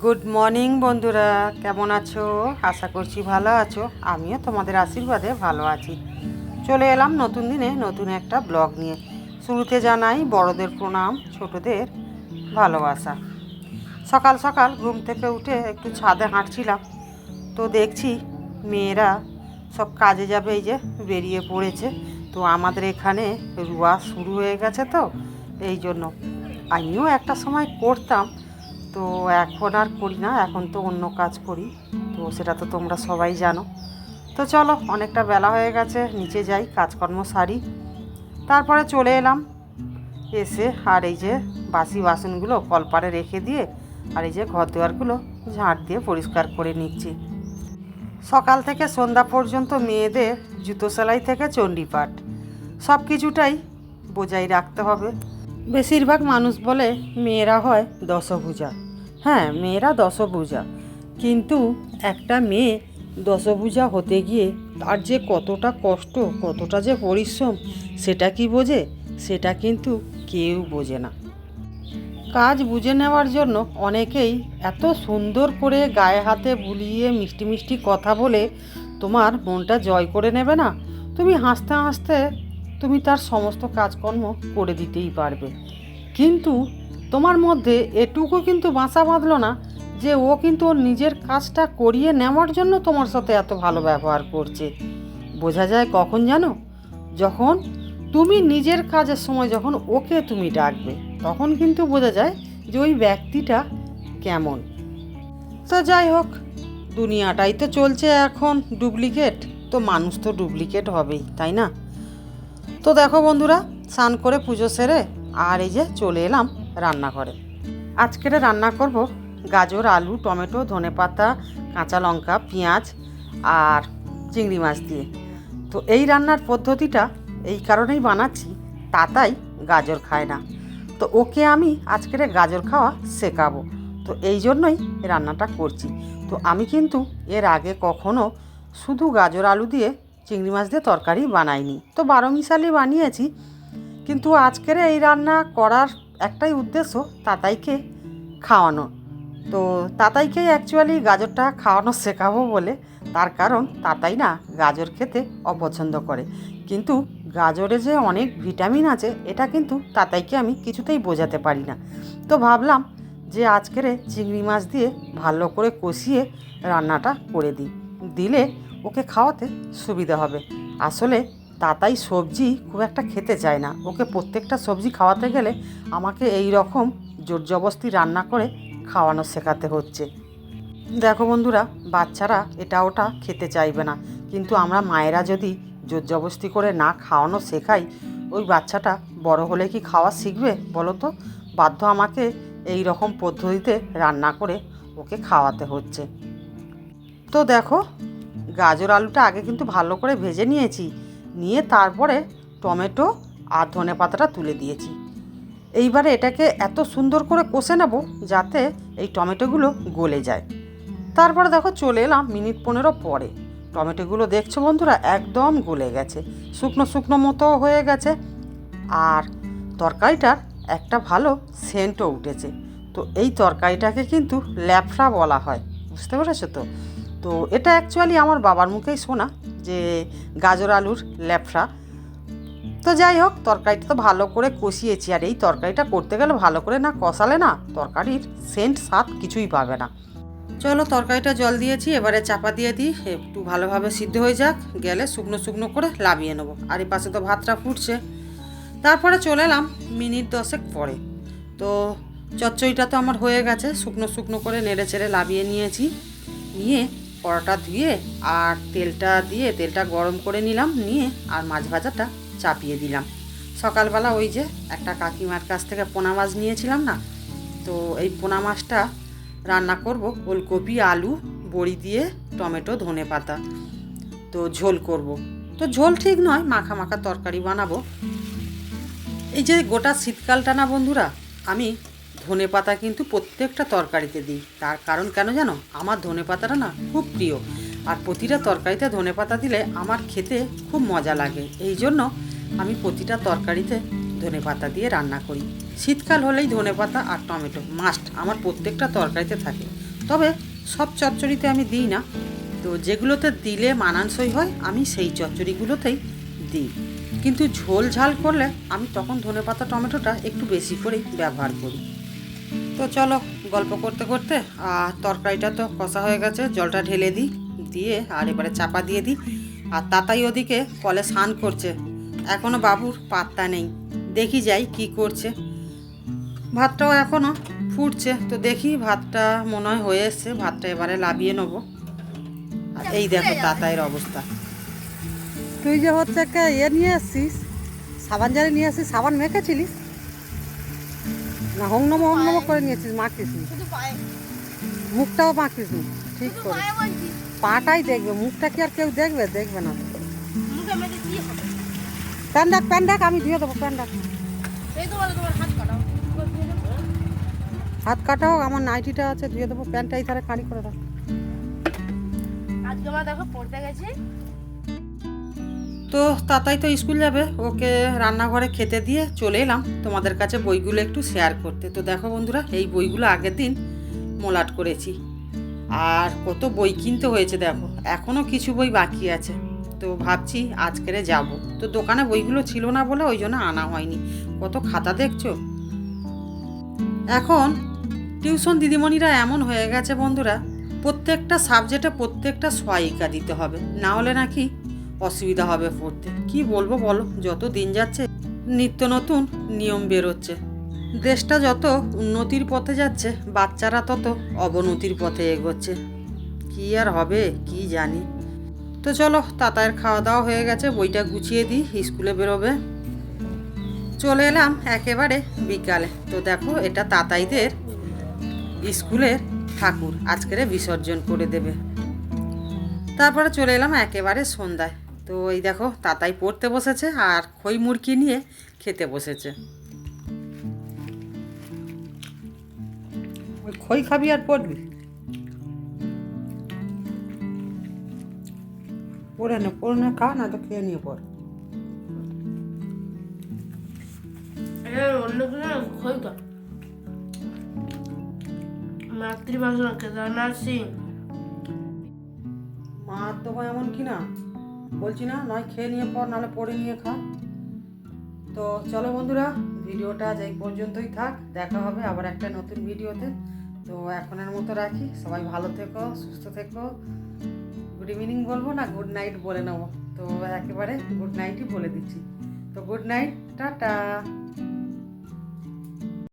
Good morning বন্ধুরা, কেমন আছো? আশা করছি ভালো আছো। আমিও তোমাদের আশীর্বাদে ভালো আছি। চলে এলাম নতুন দিনে নতুন একটা ব্লগ নিয়ে। শুরুতে জানাই বড়দের প্রণাম, ছোটদের ভালোবাসা। সকাল সকাল ঘুম থেকে উঠে একটু ছাদে হাঁটছিলাম, তো দেখছি মেয়েরা সব কাজে যাবে, এই যে বেরিয়ে পড়েছে। তো আমাদের এখানে রুয়া শুরু হয়ে গেছে, তো এই জন্য আমিও একটা সময় করতাম, তো এখন আর করি না, এখন তো অন্য কাজ করি। তো সেটা তো তোমরা সবাই জানো। তো চলো, অনেকটা বেলা হয়ে গেছে, নিচে যাই, কাজকর্ম সারি। তারপরে চলে এলাম, এসে আর এই যে বাসি বাসনগুলো কলপারে রেখে দিয়ে আর এই যে ঘর দুয়ারগুলো ঝাঁট দিয়ে পরিষ্কার করে নিচ্ছি। সকাল থেকে সন্ধ্যা পর্যন্ত মেয়েদের জুতো সেলাই থেকে চণ্ডীপাঠ সব কিছুটাই বজায় রাখতে হবে। বেশিরভাগ মানুষ বলে মেয়েরা হয় দশভুজা। হ্যাঁ, মেয়েরা দশভুজা, কিন্তু একটা মেয়ে দশভুজা হতে গিয়ে তার যে কতটা কষ্ট, কতটা যে পরিশ্রম, সেটা কি বোঝে? সেটা কিন্তু কেউ বোঝে না। কাজ বুঝে নেওয়ার জন্য অনেকেই এত সুন্দর করে গায়ে হাতে বুলিয়ে মিষ্টি মিষ্টি কথা বলে তোমার মনটা জয় করে নেবে না। তুমি হাসতে হাসতে তুমি তার সমস্ত কাজকর্ম করে দিতেই পারবে, কিন্তু তোমার মধ্যে এটুকু কিন্তু বাসা বাঁধলো না যে ও কিন্তু ওর নিজের কাজটা করিয়ে নেওয়ার জন্য তোমার সাথে এত ভালো ব্যবহার করছে। বোঝা যায় কখন জানো? যখন তুমি নিজের কাজের সময় যখন ওকে তুমি ডাকবে, তখন কিন্তু বোঝা যায় যে ওই ব্যক্তিটা কেমন। তো যাই হোক, দুনিয়াটাই তো চলছে এখন ডুপ্লিকেট, তো মানুষ তো ডুপ্লিকেট হবেই, তাই না? তো দেখো বন্ধুরা, স্নান করে পুজো সেরে আর এই যে চলে এলাম রান্নাঘরে। আজকের রান্না করব গাজর, আলু, টমেটো, ধনেপাতা, কাঁচা লঙ্কা, পেঁয়াজ আর চিংড়ি মাছ দিয়ে। তো এই রান্নার পদ্ধতিটা এই কারণেই বানাচ্ছি, তাতাই গাজর খায় না, তো ওকে আমি আজকের গাজর খাওয়া শেখাবো। তো এই জন্যই রান্নাটা করছি। তো আমি কিন্তু এর আগে কখনো শুধু গাজর আলু দিয়ে চিংড়ি মাছ দিয়ে তরকারি বানাইনি, তো 12 মিশালি বানিয়েছি। কিন্তু আজকের এই রান্না করার একটাই উদ্দেশ্য, তাতাইকে খাওয়ানো। তো তাতাইকেই অ্যাকচুয়ালি গাজরটা খাওয়ানো শেখাবো বলে। তার কারণ তাতাই না গাজর খেতে অপছন্দ করে, কিন্তু গাজরে যে অনেক ভিটামিন আছে এটা কিন্তু তাতাইকে আমি কিছুতেই বোঝাতে পারি না। তো ভাবলাম যে আজকের চিংড়ি মাছ দিয়ে ভালো করে কষিয়ে রান্নাটা করে দিলে ওকে খাওয়াতে সুবিধা হবে। আসলে তাতাই সবজি খুব একটা খেতে চায় না, ওকে প্রত্যেকটা সবজি খাওয়াতে গেলে আমাকে এই রকম জোর জবরদস্তি রান্না করে খাওয়ানো শেখাতে হচ্ছে। দেখো বন্ধুরা, বাচ্চারা এটা ওটা খেতে চাইবে না, কিন্তু আমরা মায়েরা যদি জোর জবরদস্তি করে না খাওয়ানো শেখাই, ওই বাচ্চাটা বড় হলে কি খাওয়া শিখবে বলো তো? বাধ্য আমাকে এই রকম পদ্ধতিতে রান্না করে ওকে খাওয়াতে হচ্ছে। তো দেখো, গাজর আলুটা আগে কিন্তু ভালো করে ভেজে নিয়ে তারপরে টমেটো আর ধনেপাতাটা তুলে দিয়েছি। এইবারে এটাকে এত সুন্দর করে কষে নেব যাতে এই টমেটোগুলো গলে যায়। তারপরে দেখো চলে এলাম মিনিট 15 পরে। টমেটোগুলো দেখছো বন্ধুরা একদম গলে গেছে, শুকনো শুকনো মতো হয়ে গেছে, আর তরকারিটার একটা ভালো সেন্টও উঠেছে। তো এই তরকারিটাকে কিন্তু ল্যাফড়া বলা হয়, বুঝতে পেরেছো তো? তো এটা অ্যাকচুয়ালি আমার বাবার মুখেই শোনা যে গাজর আলুর ল্যাফড়া। তো যাই হোক, তরকারিটা তো ভালো করে কষিয়েছি, আর এই তরকারিটা করতে গেলে ভালো করে না কষালে না তরকারির সেন্ট স্বাদ কিছুই পাবে না। চলো, তরকারিটা জল দিয়েছি, এবারে চাপা দিয়ে দিই, একটু ভালোভাবে সিদ্ধ হয়ে যাক, গেলে শুকনো শুকনো করে লাবিয়ে নেবো। আর এই পাশে তো ভাতটা ফুটছে। তারপরে চলে এলাম মিনিট 10 পরে। তো চচ্চড়িটা তো আমার হয়ে গেছে, শুকনো শুকনো করে নেড়ে চেড়ে লাবিয়ে নিয়ে কড়াটা ধুয়ে আর তেলটা গরম করে নিলাম, নিয়ে আর মাছ ভাজাটা চাপিয়ে দিলাম। সকালবেলা ওই যে একটা কাকিমার কাছ থেকে পোনা মাছ নিয়েছিলাম না, তো এই পোনা মাছটা রান্না করব ওলকপি, আলু, বড়ি দিয়ে, টমেটো, ধনেপাতা, তো ঝোল করব। তো ঝোল ঠিক নয়, মাখা মাখা তরকারি বানাবো। এই যে গোটা শীতকালটা না বন্ধুরা, আমি ধনেপাতা কিন্তু প্রত্যেকটা তরকারিতে দিই। তার কারণ কেন জানো? আমার ধনেপাতাটা না খুব প্রিয়, আর প্রতিটা তরকারিতে ধনেপাতা দিলে আমার খেতে খুব মজা লাগে। এই জন্য আমি প্রতিটা তরকারিতে ধনেপাতা দিয়ে রান্না করি। শীতকাল হলেই ধনেপাতা আর টমেটো মাস্ট আমার প্রত্যেকটা তরকারিতে থাকে। তবে সব চচ্চড়িতে আমি দিই না, তো যেগুলোতে দিলে মানানসই হয় আমি সেই চচ্চড়িগুলোতেই দিই। কিন্তু ঝোল ঝাল করলে আমি তখন ধনেপাতা টমেটোটা একটু বেশি করেই ব্যবহার করি। তো চলো, গল্প করতে করতে আর তরকারিটা তো কষা হয়ে গেছে, জলটা ঢেলে দিই, দিয়ে আর এবারে চাপা দিয়ে দিই। আর তাতাই ওদিকে কলে স্নান করছে, এখনও বাবুর পাত্তা নেই, দেখি যাই কি করছে। ভাতটাও এখনও ফুটছে, তো দেখি ভাতটা মনে হয় হয়ে এসছে, ভাতটা এবারে লাবিয়ে নেবো। আর এই দেখো তাতাইয়ের অবস্থা। তুই যে হচ্ছে একটা নিয়ে আসছিস, সাবান জারে নিয়ে আসছিস, সাবান মেখেছিলিস না? হংনমো করে নিয়েছিস, মাখিস নি, মুখটাও মাখিস নি ঠিক করে। পাটাই দেখবে, মুখটা কি আর কেউ দেখবে? দেখবে না। প্যান ডাক, আমি ধুয়ে দেবো। প্যান ডাক, হাত কাটাও, আমার নাইটিটা আছে ধুয়ে দেবো। প্যান্টটা এই ধারে খালি করে রাখ। দেখো পড়তে গেছে। তো তাতাই তো স্কুল যাবে, ওকে রান্নাঘরে খেতে দিয়ে চলে এলাম তোমাদের কাছে বইগুলো একটু শেয়ার করতে। তো দেখো বন্ধুরা, এই বইগুলো আগের দিন মোলাট করেছি, আর কত বই কিনতে হয়েছে দেখো, এখনও কিছু বই বাকি আছে। তো ভাবছি আজকেরে যাব, তো দোকানে বইগুলো ছিল না বলে ওই জন্য আনা হয়নি। কত খাতা দেখছো। এখন টিউশন দিদিমণিরা এমন হয়ে গেছে বন্ধুরা, প্রত্যেকটা সাবজেক্টে প্রত্যেকটা সহায়িকা দিতে হবে, না হলে নাকি অসুবিধা হবে পড়তে। কি বলবো বলো, যত দিন যাচ্ছে নিত্য নতুন নিয়ম বেরোচ্ছে। দেশটা যত উন্নতির পথে যাচ্ছে, বাচ্চারা তত অবনতির পথে এগোচ্ছে। কি আর হবে কি জানি। তো চলো, তাতায়ের খাওয়া দাওয়া হয়ে গেছে, বইটা গুছিয়ে দিই, স্কুলে বেরোবে। চলে এলাম একেবারে বিকালে। তো দেখো, এটা তাতাইদের স্কুলের ঠাকুর, আজকেরে বিসর্জন করে দেবে। তারপরে চলে এলাম একেবারে সন্ধ্যায়। তো এই দেখো, তাতাই পড়তে বসেছে আর খই মুরকি নিয়ে খেতে বসেছে। ওই খই খাবি আর পড়বি? পড়ে না খা, না তো খেয়ে নিয়ে পড়। মাতৃভাষা কেদারনাথ সিং। মার তো এমন কি না, বলছি না, নয় খেয়ে নিয়ে পড়, নাহলে পড়ে নিয়ে খা। তো চলো বন্ধুরা, ভিডিওটা আজ এই পর্যন্তই থাক, দেখা হবে আবার একটা নতুন ভিডিওতে। তো এখনের মতো রাখি, সবাই ভালো থেকো, সুস্থ থেকো। গুড ইভিনিং বলবো না গুড নাইট বলে নেবো, তো একেবারে গুড নাইটই বলে দিচ্ছি। তো গুড নাইট, টাটা।